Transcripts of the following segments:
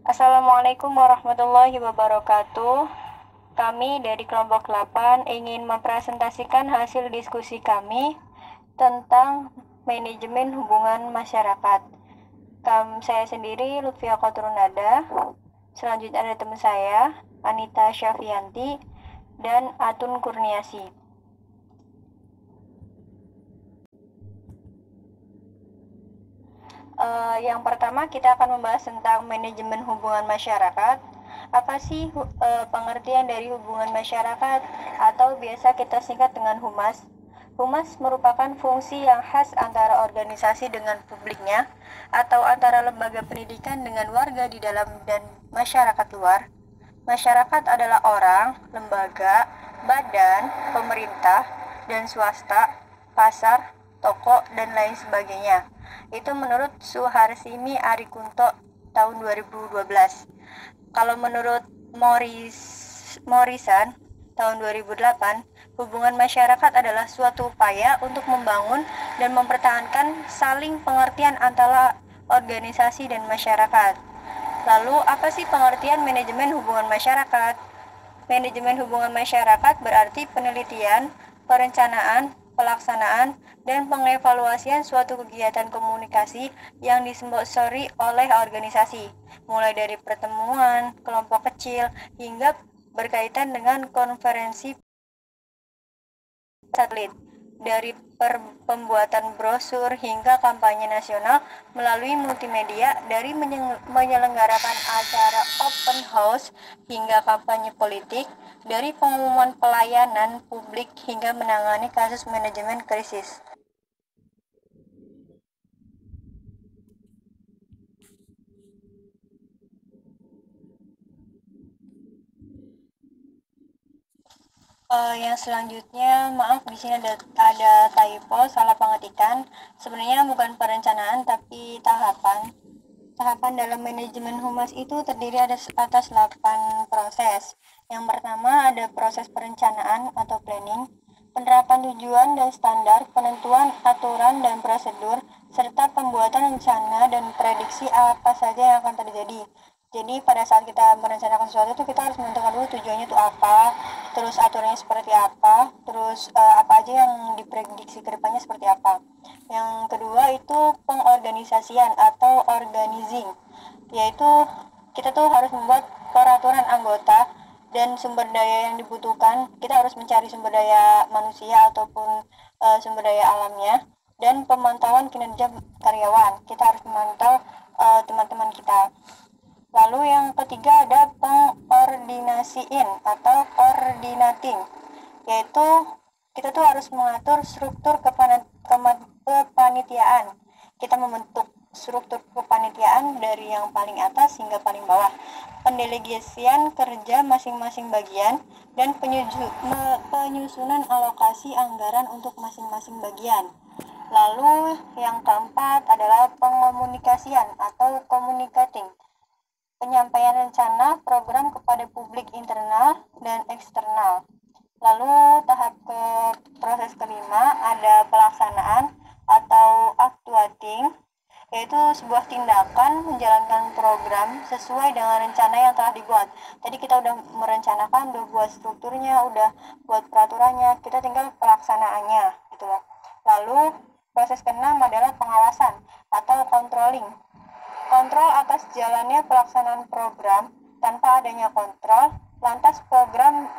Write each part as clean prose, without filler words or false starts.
Assalamualaikum warahmatullahi wabarakatuh. Kami dari kelompok 8 ingin mempresentasikan hasil diskusi kami tentang manajemen hubungan masyarakat. Saya sendiri Lutfia Kotrunada. Selanjutnya ada teman saya Anita Syafianti dan Atun Kurniasi. Yang pertama kita akan membahas tentang manajemen hubungan masyarakat. Apa sih pengertian dari hubungan masyarakat atau biasa kita singkat dengan humas? Humas merupakan fungsi yang khas antara organisasi dengan publiknya atau antara lembaga pendidikan dengan warga di dalam dan masyarakat luar. Masyarakat adalah orang, lembaga, badan, pemerintah, dan swasta, pasar, toko, dan lain sebagainya. Itu menurut Suharsini Arikunto tahun 2012. Kalau menurut Morrison tahun 2008, hubungan masyarakat adalah suatu upaya untuk membangun dan mempertahankan saling pengertian antara organisasi dan masyarakat. Lalu, apa sih pengertian manajemen hubungan masyarakat? Manajemen hubungan masyarakat berarti penelitian, perencanaan, pelaksanaan, dan pengevaluasian suatu kegiatan komunikasi yang disponsori oleh organisasi, mulai dari pertemuan, kelompok kecil, hingga berkaitan dengan konferensi satelit. Dari pembuatan brosur hingga kampanye nasional melalui multimedia, dari menyelenggarakan acara open house hingga kampanye politik, dari pengumuman pelayanan publik hingga menangani kasus manajemen krisis. Yang selanjutnya, maaf di sini ada typo, salah pengetikan. Sebenarnya bukan perencanaan tapi tahapan. Tahapan dalam manajemen humas itu terdiri atas 8 proses. Yang pertama ada proses perencanaan atau planning, penerapan tujuan dan standar, penentuan aturan dan prosedur, serta pembuatan rencana dan prediksi apa saja yang akan terjadi. Jadi pada saat kita merencanakan sesuatu itu kita harus menentukan dulu tujuannya itu apa, terus aturannya seperti apa, terus apa aja yang diprediksi ke depannya seperti apa. Yang kedua itu pengorganisasian atau organizing, yaitu kita tuh harus membuat peraturan anggota dan sumber daya yang dibutuhkan. Kita harus mencari sumber daya manusia ataupun sumber daya alamnya, dan pemantauan kinerja karyawan. Kita harus memantau teman-teman kita. Lalu yang ketiga ada pengordinasiin atau coordinating, yaitu kita tuh harus mengatur struktur kepanitiaan. Kita membentuk struktur kepanitiaan dari yang paling atas hingga paling bawah, pendelegasian kerja masing-masing bagian, dan penyusunan alokasi anggaran untuk masing-masing bagian. Lalu yang keempat adalah pengomunikasian atau communicating, penyampaian rencana program kepada publik internal dan eksternal. Lalu proses kelima ada pelaksanaan atau actuating, yaitu sebuah tindakan menjalankan program sesuai dengan rencana yang telah dibuat. Tadi kita udah merencanakan, udah buat strukturnya, udah buat peraturannya, kita tinggal pelaksanaannya gitu loh. Lalu proses keenam adalah pengawasan atau controlling. Kontrol atas jalannya pelaksanaan program. Tanpa adanya kontrol, lantas program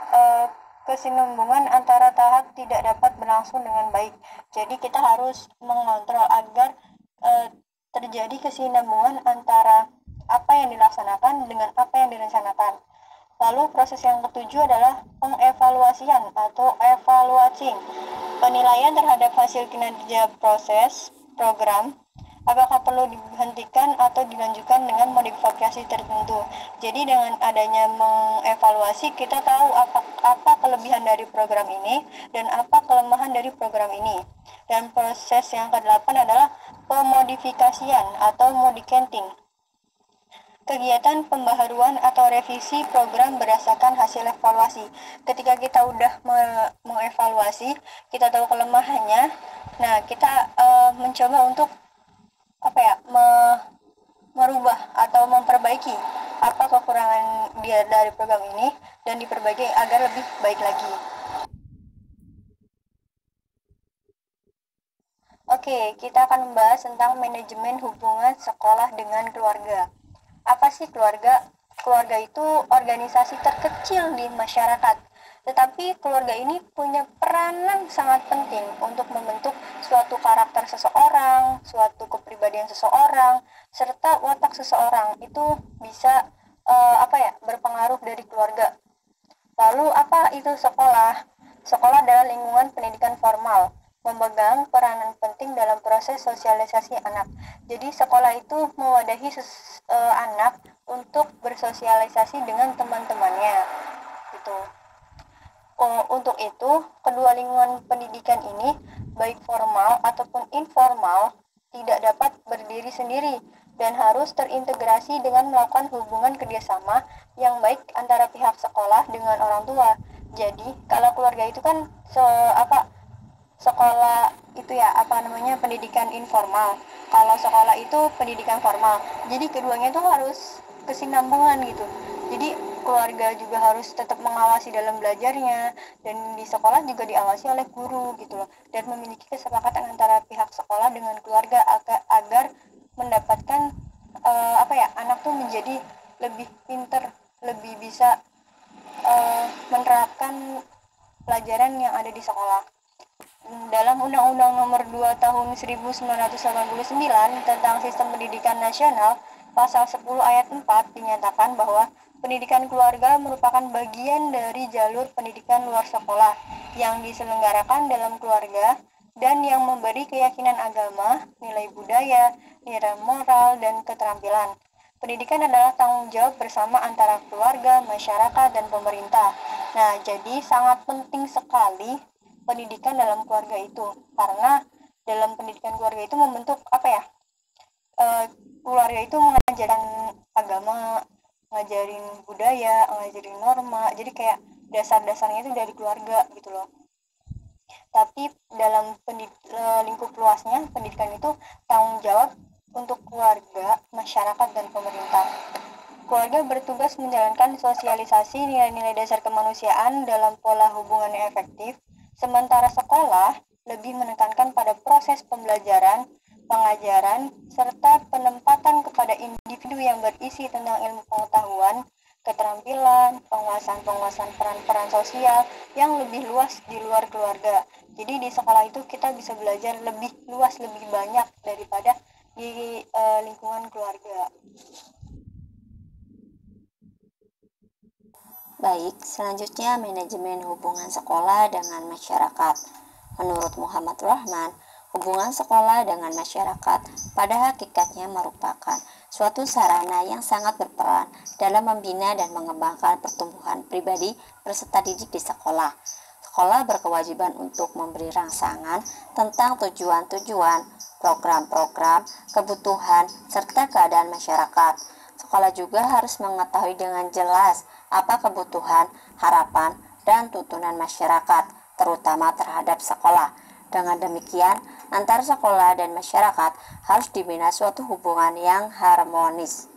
kesinambungan antara tahap tidak dapat berlangsung dengan baik. Jadi kita harus mengontrol agar terjadi kesinambungan antara apa yang dilaksanakan dengan apa yang direncanakan. Lalu proses yang ketujuh adalah pengevaluasian atau evaluating, penilaian terhadap hasil kinerja proses program, apakah perlu dihentikan atau dilanjutkan dengan modifikasi tertentu. Jadi dengan adanya mengevaluasi, kita tahu apa kelebihan dari program ini dan apa kelemahan dari program ini. Dan proses yang ke-8 adalah pemodifikasian atau modicanting, kegiatan pembaharuan atau revisi program berdasarkan hasil evaluasi. Ketika kita udah mengevaluasi, kita tahu kelemahannya, nah kita mencoba untuk merubah atau memperbaiki apa kekurangan dia dari program ini dan diperbaiki agar lebih baik lagi. Oke, kita akan membahas tentang manajemen hubungan sekolah dengan keluarga. Apa sih keluarga? Keluarga itu organisasi terkecil di masyarakat. Tetapi keluarga ini punya peranan sangat penting untuk membentuk suatu karakter seseorang, suatu kepribadian seseorang, serta watak seseorang. Itu bisa berpengaruh dari keluarga. Lalu apa itu sekolah? Sekolah adalah lingkungan pendidikan formal, memegang peranan penting dalam proses sosialisasi anak. Jadi sekolah itu mewadahi anak untuk bersosialisasi dengan teman-temannya. Gitu. Untuk itu, kedua lingkungan pendidikan ini, baik formal ataupun informal, tidak dapat berdiri sendiri dan harus terintegrasi dengan melakukan hubungan kerjasama yang baik antara pihak sekolah dengan orang tua. Jadi, kalau keluarga itu kan sekolah itu pendidikan informal. Kalau sekolah itu pendidikan formal. Jadi keduanya itu harus kesinambungan gitu. Jadi keluarga juga harus tetap mengawasi dalam belajarnya, dan di sekolah juga diawasi oleh guru gitu loh, dan memiliki kesepakatan antara pihak sekolah dengan keluarga agar mendapatkan anak tuh menjadi lebih pinter, lebih bisa menerapkan pelajaran yang ada di sekolah. Dalam Undang-Undang Nomor 2 Tahun 1989 tentang Sistem Pendidikan Nasional, Pasal 10 Ayat 4 dinyatakan bahwa pendidikan keluarga merupakan bagian dari jalur pendidikan luar sekolah yang diselenggarakan dalam keluarga dan yang memberi keyakinan agama, nilai budaya, nilai moral, dan keterampilan. Pendidikan adalah tanggung jawab bersama antara keluarga, masyarakat, dan pemerintah. Nah, jadi sangat penting sekali pendidikan dalam keluarga itu, karena dalam pendidikan keluarga itu membentuk keluarga itu mengajarkan agama, ngajarin budaya, ngajarin norma, jadi kayak dasar-dasarnya itu dari keluarga gitu loh. Tapi dalam lingkup luasnya, pendidikan itu tanggung jawab untuk keluarga, masyarakat, dan pemerintah. Keluarga bertugas menjalankan sosialisasi nilai-nilai dasar kemanusiaan dalam pola hubungan yang efektif, sementara sekolah lebih menekankan pada proses pembelajaran, pengajaran, serta penempatan kepada individu yang berisi tentang ilmu pengetahuan, keterampilan, penguasaan peran-peran sosial yang lebih luas di luar keluarga. Jadi di sekolah itu kita bisa belajar lebih luas, lebih banyak daripada di lingkungan keluarga. Baik, selanjutnya manajemen hubungan sekolah dengan masyarakat. Menurut Muhammad Rahman, hubungan sekolah dengan masyarakat pada hakikatnya merupakan suatu sarana yang sangat berperan dalam membina dan mengembangkan pertumbuhan pribadi peserta didik di sekolah. Sekolah berkewajiban untuk memberi rangsangan tentang tujuan-tujuan, program-program, kebutuhan, serta keadaan masyarakat. Sekolah juga harus mengetahui dengan jelas apa kebutuhan, harapan, dan tuntunan masyarakat, terutama terhadap sekolah. Dengan demikian, antar sekolah dan masyarakat harus dibina suatu hubungan yang harmonis.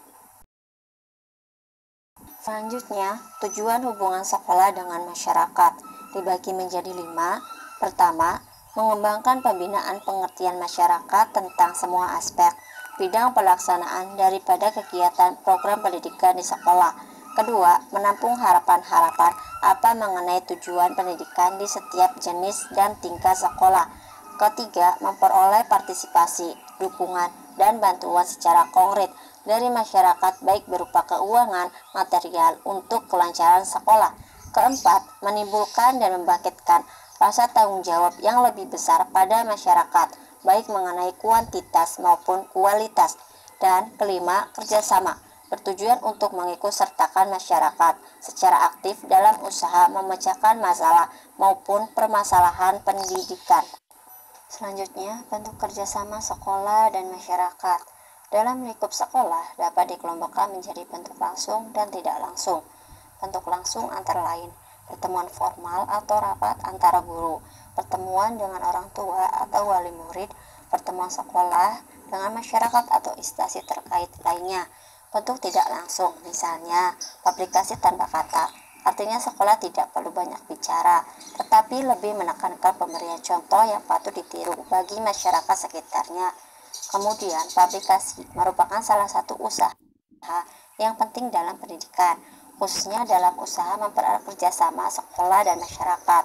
Selanjutnya, tujuan hubungan sekolah dengan masyarakat dibagi menjadi 5. Pertama, mengembangkan pembinaan pengertian masyarakat tentang semua aspek bidang pelaksanaan daripada kegiatan program pendidikan di sekolah. Kedua, menampung harapan-harapan apa mengenai tujuan pendidikan di setiap jenis dan tingkat sekolah. Ketiga, memperoleh partisipasi, dukungan, dan bantuan secara konkret dari masyarakat baik berupa keuangan, material untuk kelancaran sekolah. Keempat, menimbulkan dan membangkitkan rasa tanggung jawab yang lebih besar pada masyarakat, baik mengenai kuantitas maupun kualitas. Dan kelima, kerjasama, bertujuan untuk mengikutsertakan masyarakat secara aktif dalam usaha memecahkan masalah maupun permasalahan pendidikan. Selanjutnya, bentuk kerjasama sekolah dan masyarakat. Dalam lingkup sekolah dapat dikelompokkan menjadi bentuk langsung dan tidak langsung. Bentuk langsung antara lain pertemuan formal atau rapat antara guru, pertemuan dengan orang tua atau wali murid, pertemuan sekolah dengan masyarakat atau instansi terkait lainnya. bentuk tidak langsung, misalnya publikasi tanpa kata. Artinya sekolah tidak perlu banyak bicara, tetapi lebih menekankan pemberian contoh yang patut ditiru bagi masyarakat sekitarnya. Kemudian, publikasi merupakan salah satu usaha yang penting dalam pendidikan, khususnya dalam usaha mempererat kerjasama sekolah dan masyarakat.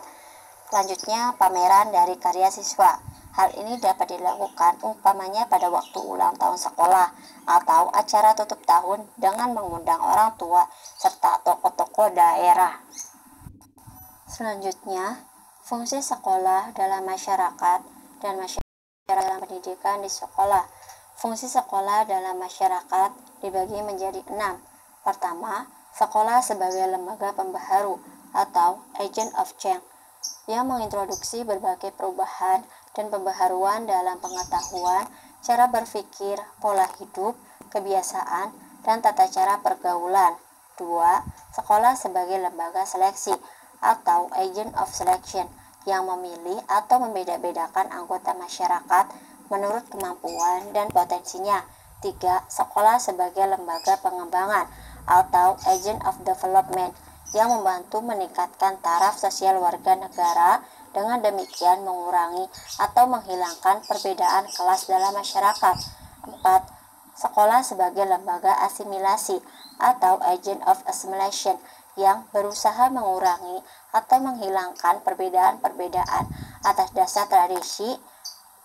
Selanjutnya, pameran dari karya siswa. Hal ini dapat dilakukan umpamanya pada waktu ulang tahun sekolah atau acara tutup tahun dengan mengundang orang tua serta tokoh-tokoh daerah. Selanjutnya, fungsi sekolah dalam masyarakat dan masyarakat dalam pendidikan di sekolah. Fungsi sekolah dalam masyarakat dibagi menjadi 6. Pertama, sekolah sebagai lembaga pembaharu atau agent of change yang mengintroduksi berbagai perubahan dan pembaharuan dalam pengetahuan, cara berpikir, pola hidup, kebiasaan, dan tata cara pergaulan. 2. Sekolah sebagai lembaga seleksi atau agent of selection yang memilih atau membeda-bedakan anggota masyarakat menurut kemampuan dan potensinya. 3. Sekolah sebagai lembaga pengembangan atau agent of development yang membantu meningkatkan taraf sosial warga negara, dengan demikian mengurangi atau menghilangkan perbedaan kelas dalam masyarakat. 4. Sekolah sebagai lembaga asimilasi atau agent of assimilation yang berusaha mengurangi atau menghilangkan perbedaan-perbedaan atas dasar tradisi,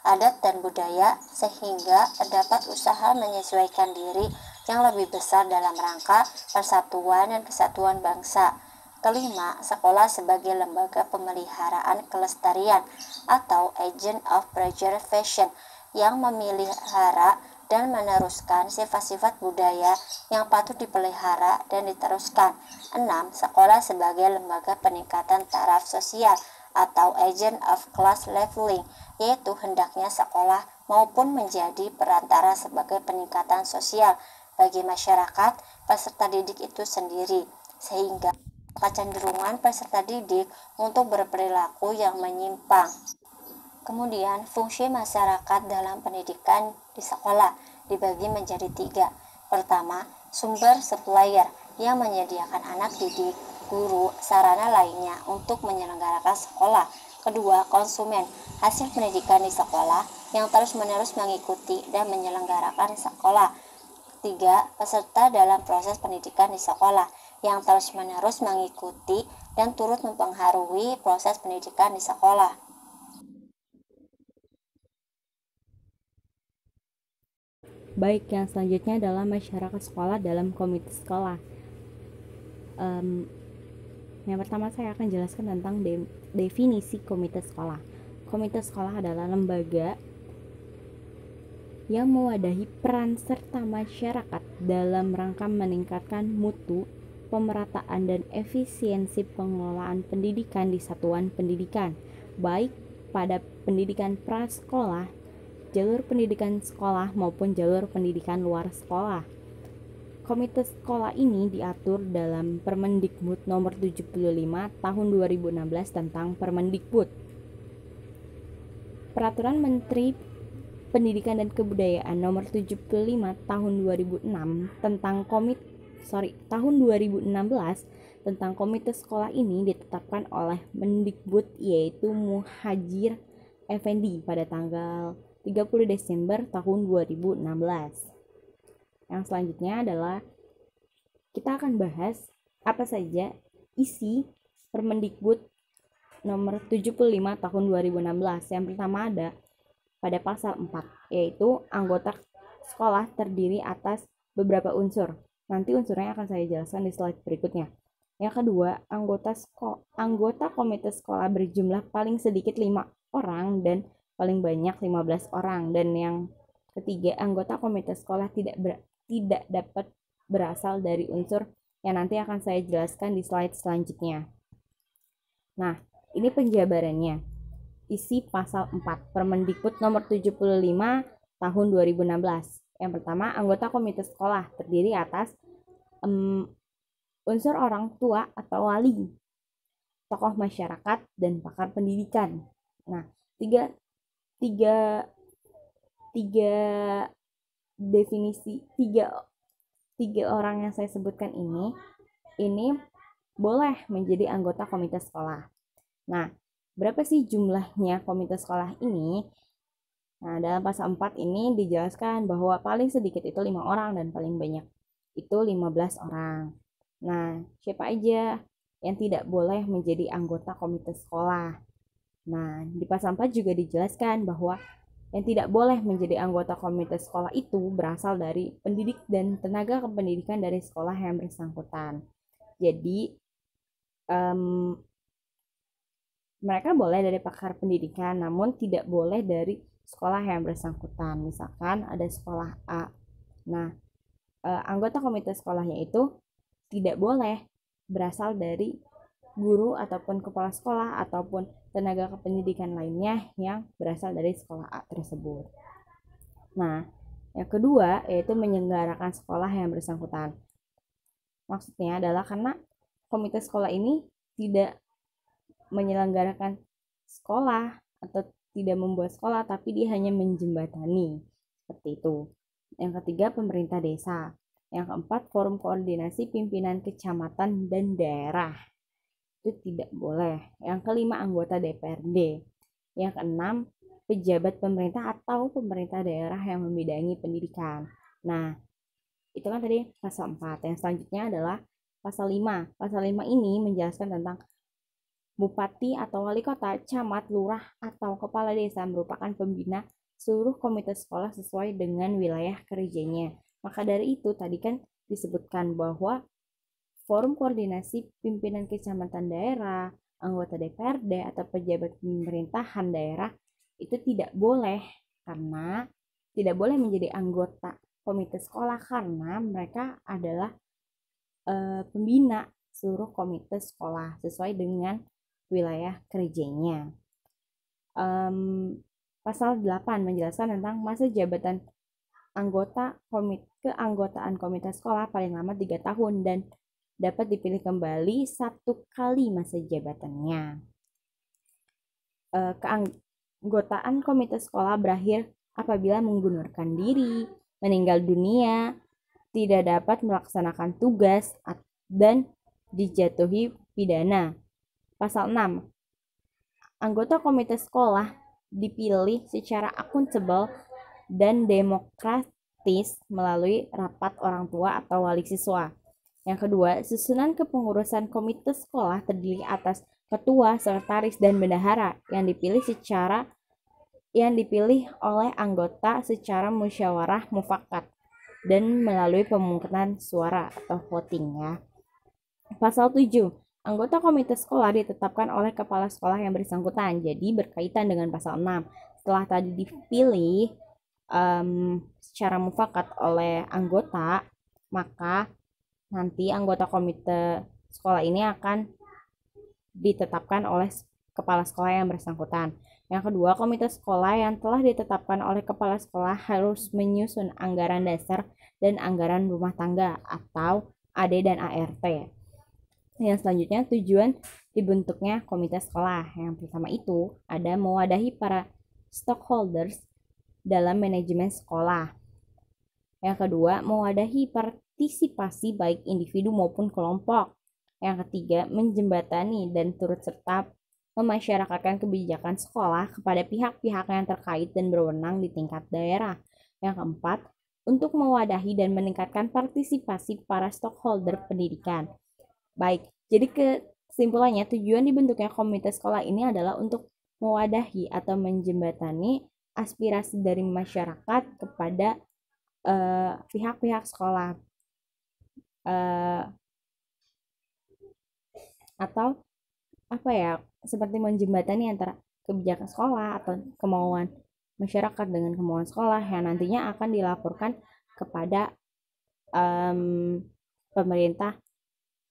adat, dan budaya sehingga terdapat usaha menyesuaikan diri yang lebih besar dalam rangka persatuan dan kesatuan bangsa. Kelima, sekolah sebagai lembaga pemeliharaan kelestarian atau agent of preservation yang memelihara dan meneruskan sifat-sifat budaya yang patut dipelihara dan diteruskan. 6. Sekolah sebagai lembaga peningkatan taraf sosial atau agent of class leveling, yaitu hendaknya sekolah maupun menjadi perantara sebagai peningkatan sosial bagi masyarakat peserta didik itu sendiri, sehingga kecenderungan peserta didik untuk berperilaku yang menyimpang. Kemudian, fungsi masyarakat dalam pendidikan di sekolah dibagi menjadi 3. Pertama, sumber supplier yang menyediakan anak didik, guru, sarana lainnya untuk menyelenggarakan sekolah. Kedua, konsumen hasil pendidikan di sekolah yang terus-menerus mengikuti dan menyelenggarakan sekolah. 3. Peserta dalam proses pendidikan di sekolah yang terus-menerus mengikuti dan turut mempengaruhi proses pendidikan di sekolah. Baik, yang selanjutnya adalah masyarakat sekolah dalam komite sekolah. Yang pertama saya akan jelaskan tentang definisi komite sekolah. Komite sekolah adalah lembaga yang mewadahi peran serta masyarakat dalam rangka meningkatkan mutu, pemerataan, dan efisiensi pengelolaan pendidikan di satuan pendidikan, baik pada pendidikan prasekolah, jalur pendidikan sekolah, maupun jalur pendidikan luar sekolah. Komite sekolah ini diatur dalam Permendikbud nomor 75 tahun 2016 tentang Permendikbud. Peraturan Menteri Pendidikan dan Kebudayaan nomor 75 tahun 2006 tentang tahun 2016 tentang komite sekolah ini ditetapkan oleh Mendikbud, yaitu Muhadjir Effendi pada tanggal 30 Desember tahun 2016. Yang selanjutnya adalah kita akan bahas apa saja isi Permendikbud nomor 75 tahun 2016. Yang pertama ada pada pasal 4, yaitu anggota sekolah terdiri atas beberapa unsur. Nanti unsurnya akan saya jelaskan di slide berikutnya. Yang kedua, anggota komite sekolah berjumlah paling sedikit 5 orang dan paling banyak 15 orang. Dan yang ketiga, anggota komite sekolah tidak dapat berasal dari unsur yang nanti akan saya jelaskan di slide selanjutnya. Nah, ini penjabarannya. Isi pasal 4 Permendikbud nomor 75 tahun 2016. Yang pertama, anggota komite sekolah terdiri atas unsur orang tua atau wali, tokoh masyarakat, dan pakar pendidikan. Nah, tiga 3 orang yang saya sebutkan ini boleh menjadi anggota komite sekolah. Nah, berapa sih jumlahnya komite sekolah ini? Nah, dalam pasal 4 ini dijelaskan bahwa paling sedikit itu 5 orang dan paling banyak itu 15 orang. Nah, siapa aja yang tidak boleh menjadi anggota komite sekolah? Nah, di pasal 4 juga dijelaskan bahwa yang tidak boleh menjadi anggota komite sekolah itu berasal dari pendidik dan tenaga kependidikan dari sekolah yang bersangkutan. Jadi, mereka boleh dari pakar pendidikan, namun tidak boleh dari sekolah yang bersangkutan. Misalkan ada sekolah A. Nah, anggota komite sekolahnya itu tidak boleh berasal dari guru ataupun kepala sekolah ataupun tenaga kependidikan lainnya yang berasal dari sekolah A tersebut. Nah, yang kedua yaitu menyelenggarakan sekolah yang bersangkutan. Maksudnya adalah karena komite sekolah ini tidak menyelenggarakan sekolah atau tidak membuat sekolah, tapi dia hanya menjembatani, seperti itu. Yang ketiga, pemerintah desa. Yang keempat, forum koordinasi pimpinan kecamatan dan daerah. Itu tidak boleh. Yang kelima, anggota DPRD. Yang keenam, pejabat pemerintah atau pemerintah daerah yang membidangi pendidikan. Nah, itu kan tadi pasal 4. Yang selanjutnya adalah pasal 5. Pasal 5 ini menjelaskan tentang bupati atau wali kota, camat, lurah, atau kepala desa merupakan pembina seluruh komite sekolah sesuai dengan wilayah kerjanya. Maka dari itu tadi kan disebutkan bahwa forum koordinasi pimpinan kecamatan daerah, anggota DPRD, atau pejabat pemerintahan daerah itu tidak boleh karena tidak boleh menjadi anggota komite sekolah karena mereka adalah pembina seluruh komite sekolah sesuai dengan wilayah kerjanya. Pasal 8 menjelaskan tentang masa jabatan keanggotaan komite sekolah paling lama 3 tahun dan dapat dipilih kembali 1 kali masa jabatannya. Keanggotaan komite sekolah berakhir apabila mengundurkan diri, meninggal dunia, tidak dapat melaksanakan tugas, dan dijatuhi pidana. Pasal 6. Anggota komite sekolah dipilih secara akuntabel dan demokratis melalui rapat orang tua atau wali siswa. Yang kedua, susunan kepengurusan komite sekolah terdiri atas ketua, sekretaris, dan bendahara yang dipilih oleh anggota secara musyawarah mufakat dan melalui pemungutan suara atau voting ya. Pasal 7. Anggota komite sekolah ditetapkan oleh kepala sekolah yang bersangkutan. Jadi berkaitan dengan pasal 6. Setelah tadi dipilih secara mufakat oleh anggota, maka nanti anggota komite sekolah ini akan ditetapkan oleh kepala sekolah yang bersangkutan. Yang kedua, komite sekolah yang telah ditetapkan oleh kepala sekolah harus menyusun anggaran dasar dan anggaran rumah tangga atau AD dan ART. Yang selanjutnya, tujuan dibentuknya komite sekolah. Yang pertama itu ada mewadahi para stakeholders dalam manajemen sekolah. Yang kedua, mewadahi partisipasi baik individu maupun kelompok. Yang ketiga, menjembatani dan turut serta memasyarakatkan kebijakan sekolah kepada pihak-pihak yang terkait dan berwenang di tingkat daerah. Yang keempat, untuk mewadahi dan meningkatkan partisipasi para stakeholder pendidikan. Baik, jadi kesimpulannya tujuan dibentuknya komite sekolah ini adalah untuk mewadahi atau menjembatani aspirasi dari masyarakat kepada pihak-pihak sekolah atau seperti menjembatani antara kebijakan sekolah atau kemauan masyarakat dengan kemauan sekolah yang nantinya akan dilaporkan kepada pemerintah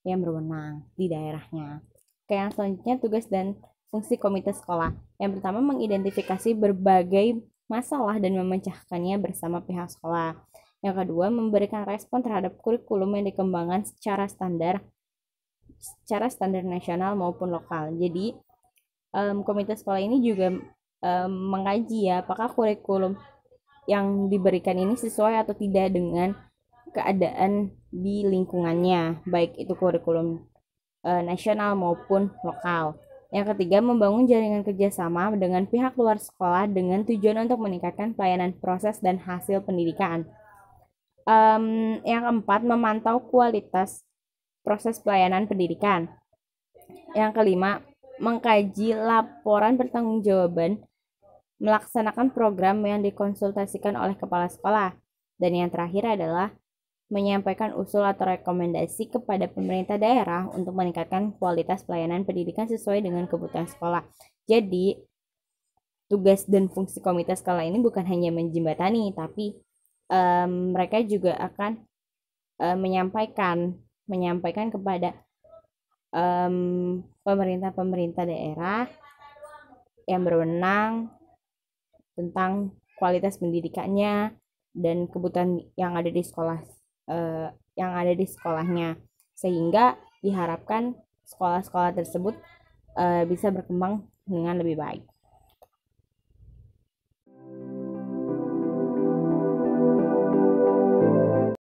yang berwenang di daerahnya. Oke, yang selanjutnya tugas dan fungsi komite sekolah. Yang pertama, mengidentifikasi berbagai masalah dan memecahkannya bersama pihak sekolah. Yang kedua, memberikan respon terhadap kurikulum yang dikembangkan secara standar nasional maupun lokal. Jadi, komite sekolah ini juga mengkaji ya apakah kurikulum yang diberikan ini sesuai atau tidak dengan keadaan di lingkungannya, baik itu kurikulum nasional maupun lokal. Yang ketiga, membangun jaringan kerjasama dengan pihak luar sekolah dengan tujuan untuk meningkatkan pelayanan proses dan hasil pendidikan. Yang keempat, memantau kualitas proses pelayanan pendidikan. Yang kelima, mengkaji laporan pertanggungjawaban melaksanakan program yang dikonsultasikan oleh kepala sekolah. Dan yang terakhir adalah menyampaikan usul atau rekomendasi kepada pemerintah daerah untuk meningkatkan kualitas pelayanan pendidikan sesuai dengan kebutuhan sekolah. Jadi, tugas dan fungsi komite sekolah ini bukan hanya menjembatani, tapi mereka juga akan menyampaikan kepada pemerintah daerah yang berwenang tentang kualitas pendidikannya dan kebutuhan yang ada di sekolahnya, sehingga diharapkan sekolah-sekolah tersebut bisa berkembang dengan lebih baik.